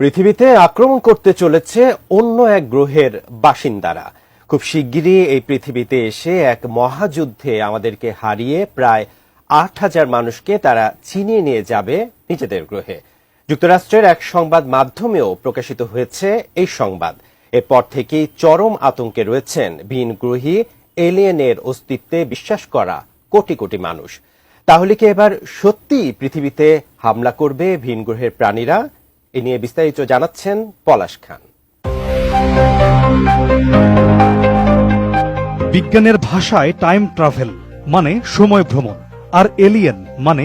পৃথিবীতে আক্রমণ করতে চলেছে অন্য এক গ্রহের বাসিন্দারা। খুব শিগগিরই এই পৃথিবীতে এসে এক মহাযুদ্ধে আমাদেরকে হারিয়ে প্রায় ৮,০০০ মানুষকে তারা ছিনিয়ে নিয়ে যাবে নিজেদের গ্রহে। যুক্তরাষ্ট্রের এক সংবাদ মাধ্যমেও প্রকাশিত হয়েছে এই সংবাদ। এরপর থেকেই চরম আতঙ্কে রয়েছেন ভিনগ্রহী এলিয়েনের অস্তিত্বে বিশ্বাস করা কোটি কোটি মানুষ। তাহলে কি এবার সত্যি পৃথিবীতে হামলা করবে ভিনগ্রহের প্রাণীরা? এ নিয়ে বিস্তারিত জানাচ্ছেন পলাশ খান। বিজ্ঞানের ভাষায় টাইম ট্রাভেল মানে সময় ভ্রমণ, আর এলিয়েন মানে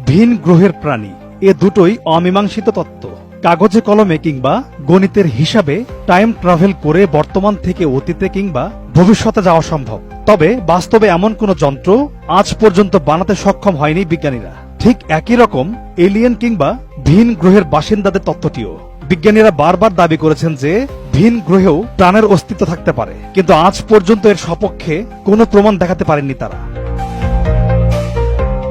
ভিন গ্রহের প্রাণী। এ দুটোই অমীমাংসিত তত্ত্ব। কাগজে কলমে কিংবা গণিতের হিসাবে টাইম ট্রাভেল করে বর্তমান থেকে অতীতে কিংবা ভবিষ্যতে যাওয়া সম্ভব, তবে বাস্তবে এমন কোন যন্ত্র আজ পর্যন্ত বানাতে সক্ষম হয়নি বিজ্ঞানীরা। ঠিক একই রকম এলিয়েন কিংবা ভিন গ্রহের বাসিন্দাদের তত্ত্বটিও। বিজ্ঞানীরা বারবার দাবি করেছেন যে ভিন গ্রহেও প্রাণের অস্তিত্ব থাকতে পারে, কিন্তু আজ পর্যন্ত এর সপক্ষে কোনো প্রমাণ দেখাতে পারেননি তারা।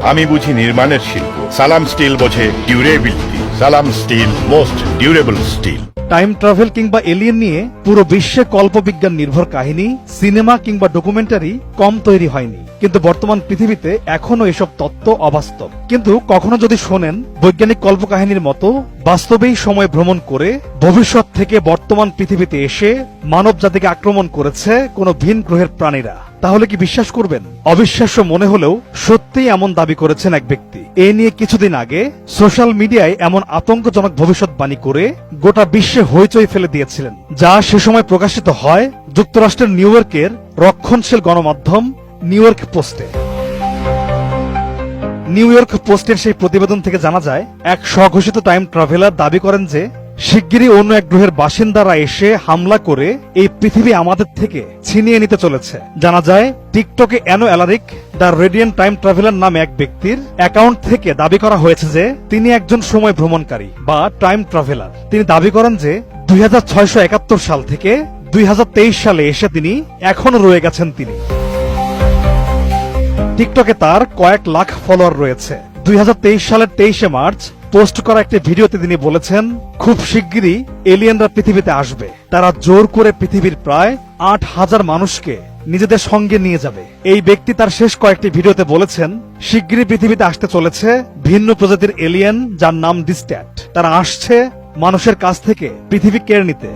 আমি বুঝি নির্মাণের শিল্প, সালাম স্টিল বোঝে ডিউরেবিলিটি। সালাম steel, most durable steel. Time travel কিংবা এলিয়েন নিয়ে পুরো বিশ্বে কল্পবিজ্ঞান নির্ভর কাহিনী, সিনেমা কিংবা ডকুমেন্টারি কম তৈরি হয়নি, কিন্তু বর্তমান পৃথিবীতে এখনো এসব তত্ত্ব অবাস্তব। কিন্তু কখনো যদি শোনেন বৈজ্ঞানিক কল্পকাহিনীর মতো বাস্তবেই সময় ভ্রমণ করে ভবিষ্যৎ থেকে বর্তমান পৃথিবীতে এসে মানব জাতিকে আক্রমণ করেছে কোনো ভিন গ্রহের প্রাণীরা, তাহলে কি বিশ্বাস করবেন? অবিশ্বাস্য মনে হলেও সত্যিই এমন দাবি করেছেন এক ব্যক্তি। এ নিয়ে কিছুদিন আগে সোশ্যাল মিডিয়ায় এমন আতঙ্কজনক ভবিষ্যৎবাণী করে গোটা বিশ্বে হইচই ফেলে দিয়েছিলেন, যা সে সময় প্রকাশিত হয় যুক্তরাষ্ট্রের নিউ ইয়র্কের রক্ষণশীল গণমাধ্যম নিউ ইয়র্ক পোস্টে। নিউ ইয়র্ক পোস্টের সেই প্রতিবেদন থেকে জানা যায়, এক স্বঘোষিত টাইম ট্রাভেলার দাবি করেন যে শিগগিরই অন্য এক গ্রহের বাসিন্দারা এসে হামলা করে এই পৃথিবী আমাদের থেকে ছিনিয়ে নিতে চলেছে। জানা যায়, টিকটকে Eno Alaric the radiant time traveller নামে এক ব্যক্তির অ্যাকাউন্ট থেকে দাবি করা হয়েছে যে তিনি একজন সময় ভ্রমণকারী বা টাইম ট্রাভেলার। তিনি দাবি করেন যে 2671 সাল থেকে 2023 সালে এসে তিনি এখনো রয়ে গেছেন। তিনি টিকটকে তার কয়েক লাখ ফলোয়ার রয়েছে। 2023 সালের 23শে মার্চ পোস্ট করা একটি ভিডিওতে তিনি বলেছেন, খুব শিগগিরই এলিয়েনরা পৃথিবীতে আসবে। তারা জোর করে পৃথিবীর প্রায় 8,000 মানুষকে নিজেদের সঙ্গে নিয়ে যাবে। এই ব্যক্তি তার শেষ কয়েকটি ভিডিওতে বলেছেন, শিগগিরই পৃথিবীতে আসতে চলেছে ভিন্ন প্রজাতির এলিয়েন যার নাম ডিস্ট্যাট। তারা আসছে মানুষের কাছ থেকে পৃথিবী কেড়ে নিতে।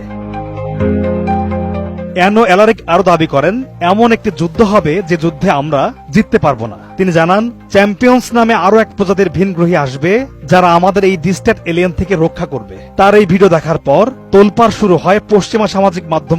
অ্যানো অ্যালারিক আরো দাবি করেন, এমন একটি যুদ্ধ হবে যে যুদ্ধে আমরা জিততে পারবো না। তিনি জানান, চ্যাম্পিয়ন্স নামে আরো এক প্রজাতির ভিনগ্রহী আসবে যারা আমাদের এই ডিস্ট্যাট এলিয়েন থেকে রক্ষা করবে। তার এই ভিডিও দেখার পর তোলপাড় শুরু হয় পশ্চিমা সামাজিক মাধ্যম